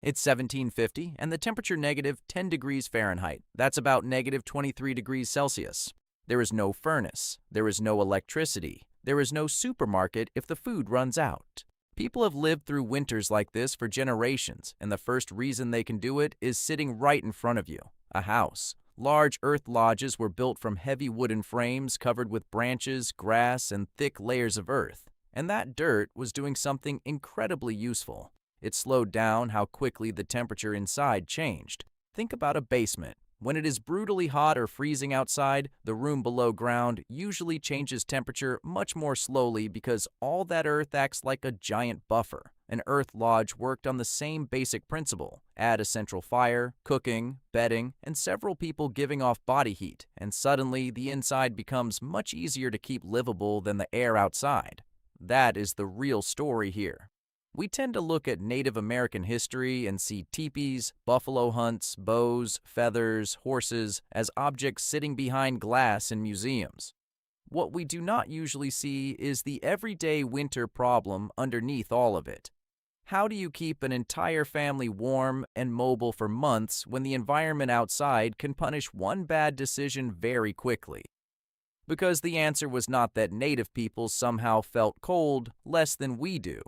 It's 1750 and the temperature negative 10 degrees Fahrenheit. That's about negative 23 degrees Celsius. There is no furnace. There is no electricity. There is no supermarket if the food runs out. People have lived through winters like this for generations, and the first reason they can do it is sitting right in front of you, a house. Large earth lodges were built from heavy wooden frames covered with branches, grass, and thick layers of earth. And that dirt was doing something incredibly useful. It slowed down how quickly the temperature inside changed. Think about a basement. When it is brutally hot or freezing outside, the room below ground usually changes temperature much more slowly because all that earth acts like a giant buffer. An earth lodge worked on the same basic principle. Add a central fire, cooking, bedding, and several people giving off body heat, and suddenly the inside becomes much easier to keep livable than the air outside. That is the real story here. We tend to look at Native American history and see teepees, buffalo hunts, bows, feathers, horses as objects sitting behind glass in museums. What we do not usually see is the everyday winter problem underneath all of it. How do you keep an entire family warm and mobile for months when the environment outside can punish one bad decision very quickly? Because the answer was not that Native people somehow felt cold less than we do.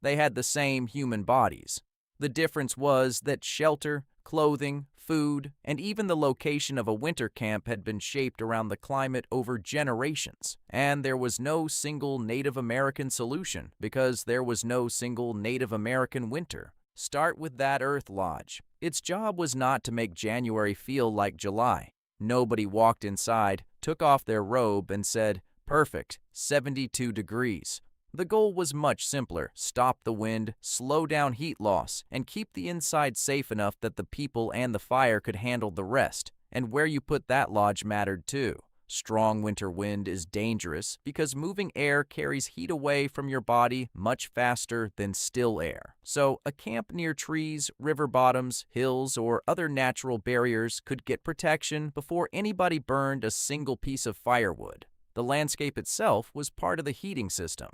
They had the same human bodies. The difference was that shelter, clothing, food, and even the location of a winter camp had been shaped around the climate over generations. And there was no single Native American solution because there was no single Native American winter. Start with that earth lodge. Its job was not to make January feel like July. Nobody walked inside, took off their robe, and said, "Perfect, 72 degrees." The goal was much simpler: stop the wind, slow down heat loss, and keep the inside safe enough that the people and the fire could handle the rest. And where you put that lodge mattered too. Strong winter wind is dangerous because moving air carries heat away from your body much faster than still air. So a camp near trees, river bottoms, hills, or other natural barriers could get protection before anybody burned a single piece of firewood. The landscape itself was part of the heating system.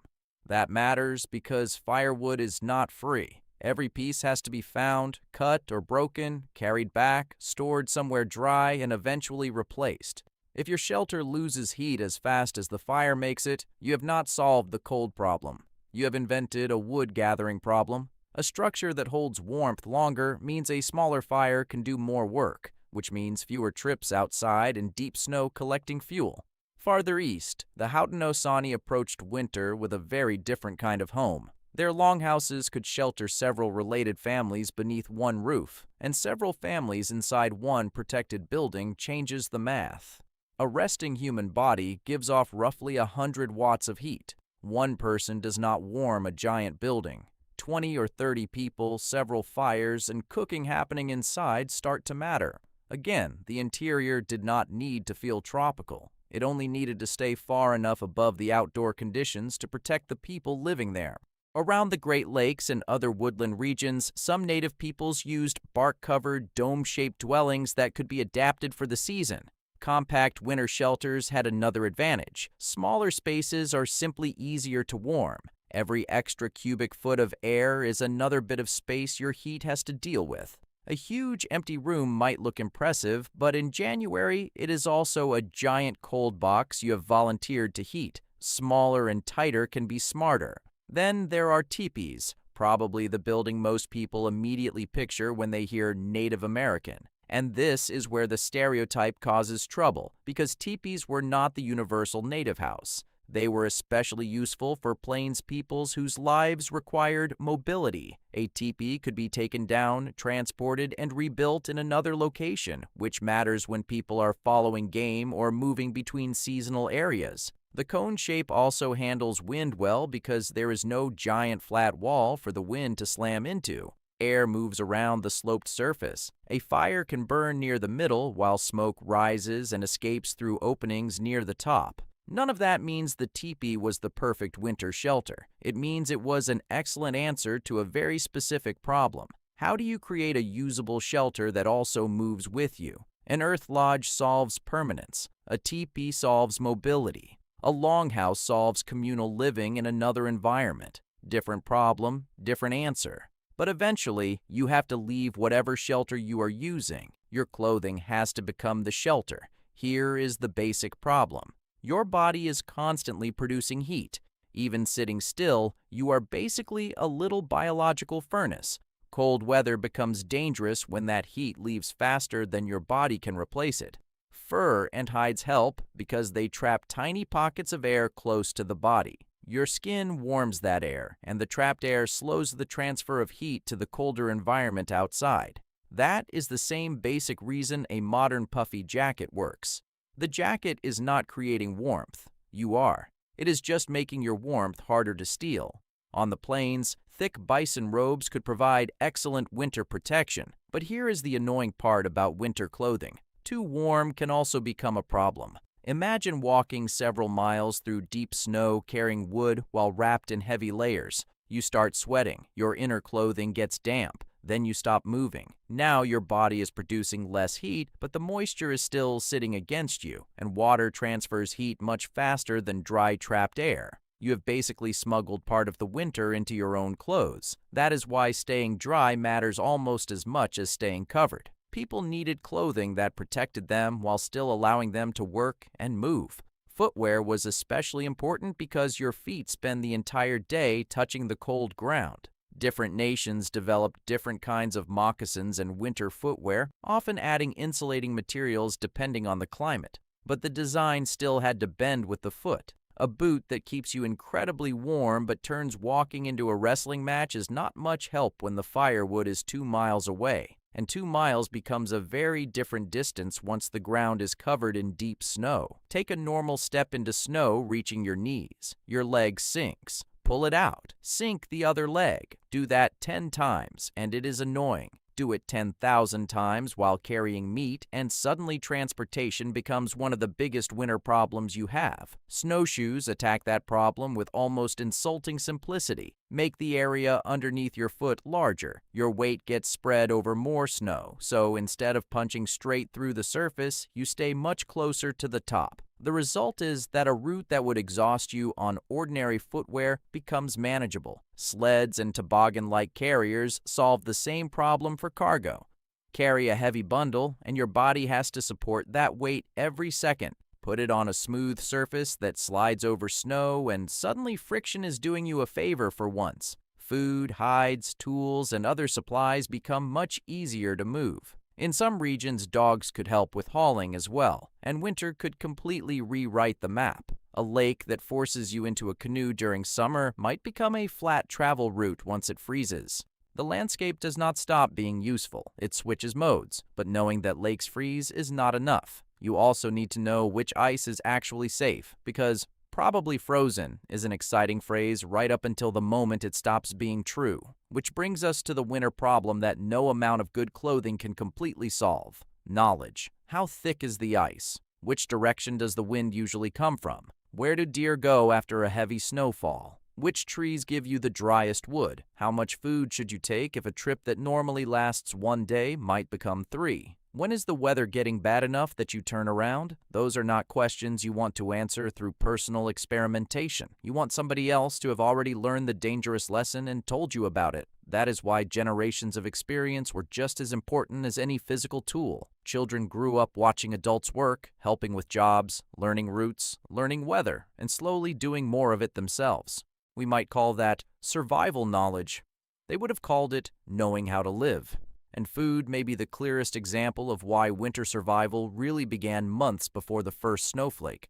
That matters because firewood is not free. Every piece has to be found, cut or broken, carried back, stored somewhere dry, and eventually replaced. If your shelter loses heat as fast as the fire makes it, you have not solved the cold problem. You have invented a wood gathering problem. A structure that holds warmth longer means a smaller fire can do more work, which means fewer trips outside in deep snow collecting fuel. Farther east, the Haudenosaunee approached winter with a very different kind of home. Their longhouses could shelter several related families beneath one roof, and several families inside one protected building changes the math. A resting human body gives off roughly 100 watts of heat. One person does not warm a giant building. 20 or 30 people, several fires, and cooking happening inside start to matter. Again, the interior did not need to feel tropical. It only needed to stay far enough above the outdoor conditions to protect the people living there. Around the Great Lakes and other woodland regions, some native peoples used bark-covered, dome-shaped dwellings that could be adapted for the season. Compact winter shelters had another advantage. Smaller spaces are simply easier to warm. Every extra cubic foot of air is another bit of space your heat has to deal with. A huge empty room might look impressive, but in January, it is also a giant cold box you have volunteered to heat. Smaller and tighter can be smarter. Then there are teepees, probably the building most people immediately picture when they hear Native American. And this is where the stereotype causes trouble, because teepees were not the universal native house. They were especially useful for plains peoples whose lives required mobility. A teepee could be taken down, transported, and rebuilt in another location, which matters when people are following game or moving between seasonal areas. The cone shape also handles wind well because there is no giant flat wall for the wind to slam into. Air moves around the sloped surface. A fire can burn near the middle while smoke rises and escapes through openings near the top. None of that means the teepee was the perfect winter shelter. It means it was an excellent answer to a very specific problem. How do you create a usable shelter that also moves with you? An earth lodge solves permanence. A teepee solves mobility. A longhouse solves communal living in another environment. Different problem, different answer. But eventually, you have to leave whatever shelter you are using. Your clothing has to become the shelter. Here is the basic problem. Your body is constantly producing heat. Even sitting still, you are basically a little biological furnace. Cold weather becomes dangerous when that heat leaves faster than your body can replace it. Fur and hides help because they trap tiny pockets of air close to the body. Your skin warms that air, and the trapped air slows the transfer of heat to the colder environment outside. That is the same basic reason a modern puffy jacket works. The jacket is not creating warmth. You are. It is just making your warmth harder to steal. On the plains, thick bison robes could provide excellent winter protection. But here is the annoying part about winter clothing. Too warm can also become a problem. Imagine walking several miles through deep snow carrying wood while wrapped in heavy layers. You start sweating, your inner clothing gets damp, then you stop moving. Now your body is producing less heat, but the moisture is still sitting against you, and water transfers heat much faster than dry trapped air. You have basically smuggled part of the winter into your own clothes. That is why staying dry matters almost as much as staying covered. People needed clothing that protected them while still allowing them to work and move. Footwear was especially important because your feet spend the entire day touching the cold ground. Different nations developed different kinds of moccasins and winter footwear, often adding insulating materials depending on the climate. But the design still had to bend with the foot. A boot that keeps you incredibly warm but turns walking into a wrestling match is not much help when the firewood is 2 miles away. And 2 miles becomes a very different distance once the ground is covered in deep snow. Take a normal step into snow reaching your knees. Your leg sinks. Pull it out. Sink the other leg. Do that 10 times, and it is annoying. Do it 10,000 times while carrying meat, and suddenly transportation becomes one of the biggest winter problems you have. Snowshoes attack that problem with almost insulting simplicity. Make the area underneath your foot larger. Your weight gets spread over more snow, so instead of punching straight through the surface, you stay much closer to the top. The result is that a route that would exhaust you on ordinary footwear becomes manageable. Sleds and toboggan-like carriers solve the same problem for cargo. Carry a heavy bundle, and your body has to support that weight every second. Put it on a smooth surface that slides over snow, and suddenly friction is doing you a favor for once. Food, hides, tools, and other supplies become much easier to move. In some regions, dogs could help with hauling as well, and winter could completely rewrite the map. A lake that forces you into a canoe during summer might become a flat travel route once it freezes. The landscape does not stop being useful, it switches modes, but knowing that lakes freeze is not enough. You also need to know which ice is actually safe, because probably frozen is an exciting phrase right up until the moment it stops being true. Which brings us to the winter problem that no amount of good clothing can completely solve. Knowledge. How thick is the ice? Which direction does the wind usually come from? Where do deer go after a heavy snowfall? Which trees give you the driest wood? How much food should you take if a trip that normally lasts 1 day might become 3? When is the weather getting bad enough that you turn around? Those are not questions you want to answer through personal experimentation. You want somebody else to have already learned the dangerous lesson and told you about it. That is why generations of experience were just as important as any physical tool. Children grew up watching adults work, helping with jobs, learning routes, learning weather, and slowly doing more of it themselves. We might call that survival knowledge. They would have called it knowing how to live. And food may be the clearest example of why winter survival really began months before the first snowflake.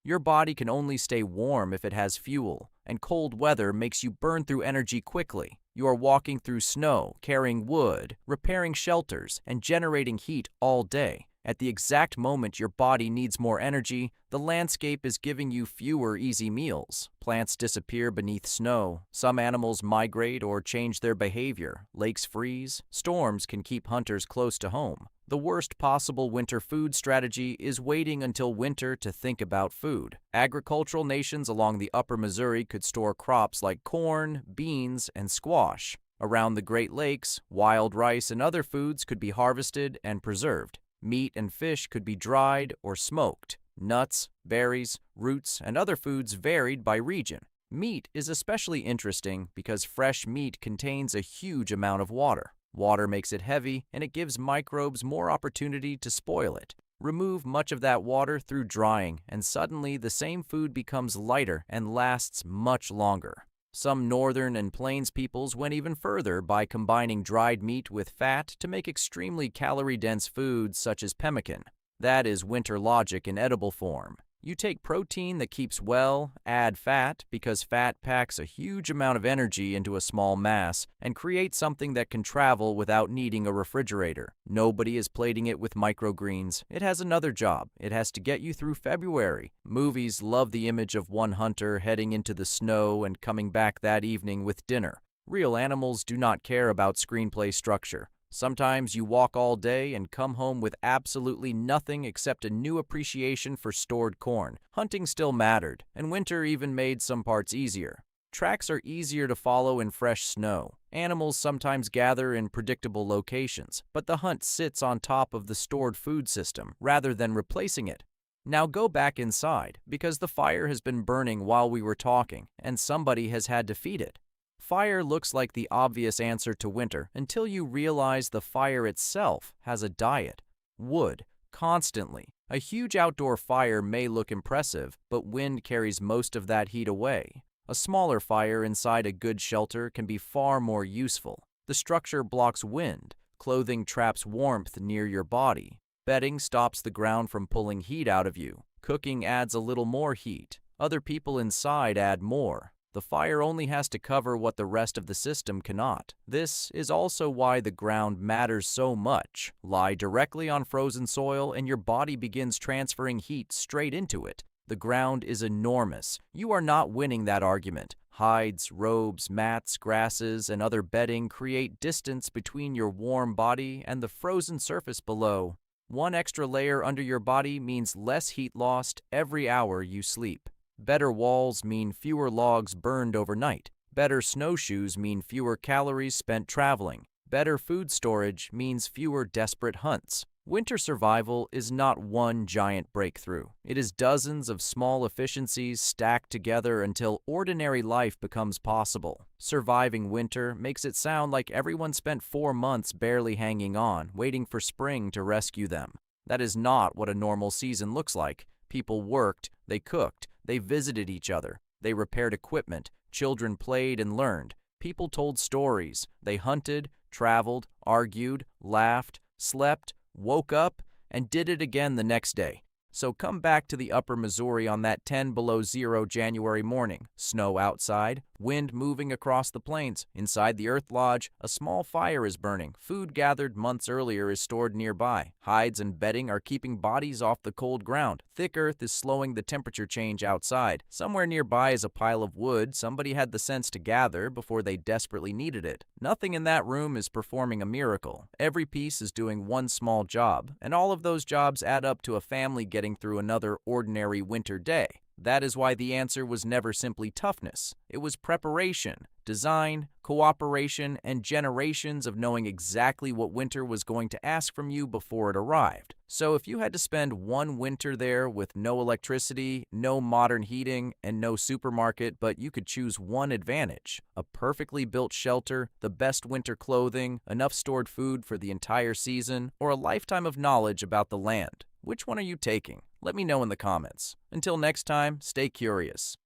Your body can only stay warm if it has fuel, and cold weather makes you burn through energy quickly. You are walking through snow, carrying wood, repairing shelters, and generating heat all day. At the exact moment your body needs more energy, the landscape is giving you fewer easy meals. Plants disappear beneath snow. Some animals migrate or change their behavior. Lakes freeze. Storms can keep hunters close to home. The worst possible winter food strategy is waiting until winter to think about food. Agricultural nations along the upper Missouri could store crops like corn, beans, and squash. Around the Great Lakes, wild rice and other foods could be harvested and preserved. Meat and fish could be dried or smoked. Nuts, berries, roots, and other foods varied by region. Meat is especially interesting because fresh meat contains a huge amount of water. Water makes it heavy, and it gives microbes more opportunity to spoil it. Remove much of that water through drying, and suddenly the same food becomes lighter and lasts much longer. Some northern and plains peoples went even further by combining dried meat with fat to make extremely calorie-dense foods such as pemmican. That is winter logic in edible form. You take protein that keeps well, add fat because fat packs a huge amount of energy into a small mass, and create something that can travel without needing a refrigerator. Nobody is plating it with microgreens. It has another job. It has to get you through February. Movies love the image of one hunter heading into the snow and coming back that evening with dinner. Real animals do not care about screenplay structure. Sometimes you walk all day and come home with absolutely nothing except a new appreciation for stored corn. Hunting still mattered, and winter even made some parts easier. Tracks are easier to follow in fresh snow. Animals sometimes gather in predictable locations, but the hunt sits on top of the stored food system rather than replacing it. Now go back inside, because the fire has been burning while we were talking, and somebody has had to feed it. Fire looks like the obvious answer to winter until you realize the fire itself has a diet. Wood, constantly. A huge outdoor fire may look impressive, but wind carries most of that heat away. A smaller fire inside a good shelter can be far more useful. The structure blocks wind, clothing traps warmth near your body, bedding stops the ground from pulling heat out of you, cooking adds a little more heat, other people inside add more. The fire only has to cover what the rest of the system cannot. This is also why the ground matters so much. Lie directly on frozen soil and your body begins transferring heat straight into it. The ground is enormous. You are not winning that argument. Hides, robes, mats, grasses, and other bedding create distance between your warm body and the frozen surface below. One extra layer under your body means less heat lost every hour you sleep. Better walls mean fewer logs burned overnight. Better snowshoes mean fewer calories spent traveling. Better food storage means fewer desperate hunts. Winter survival is not one giant breakthrough. It is dozens of small efficiencies stacked together until ordinary life becomes possible. Surviving winter makes it sound like everyone spent 4 months barely hanging on, waiting for spring to rescue them. That is not what a normal season looks like. People worked, they cooked, they visited each other, they repaired equipment, children played and learned, people told stories, they hunted, traveled, argued, laughed, slept, woke up, and did it again the next day. So come back to the upper Missouri on that 10 below zero January morning. Snow outside, wind moving across the plains. Inside the Earth Lodge, a small fire is burning. Food gathered months earlier is stored nearby. Hides and bedding are keeping bodies off the cold ground. Thick earth is slowing the temperature change outside. Somewhere nearby is a pile of wood somebody had the sense to gather before they desperately needed it. Nothing in that room is performing a miracle. Every piece is doing one small job, and all of those jobs add up to a family getting through another ordinary winter day. That is why the answer was never simply toughness. It was preparation, design, cooperation, and generations of knowing exactly what winter was going to ask from you before it arrived. So if you had to spend one winter there with no electricity, no modern heating, and no supermarket, but you could choose one advantage: a perfectly built shelter, the best winter clothing, enough stored food for the entire season, or a lifetime of knowledge about the land, which one are you taking? Let me know in the comments. Until next time, stay curious.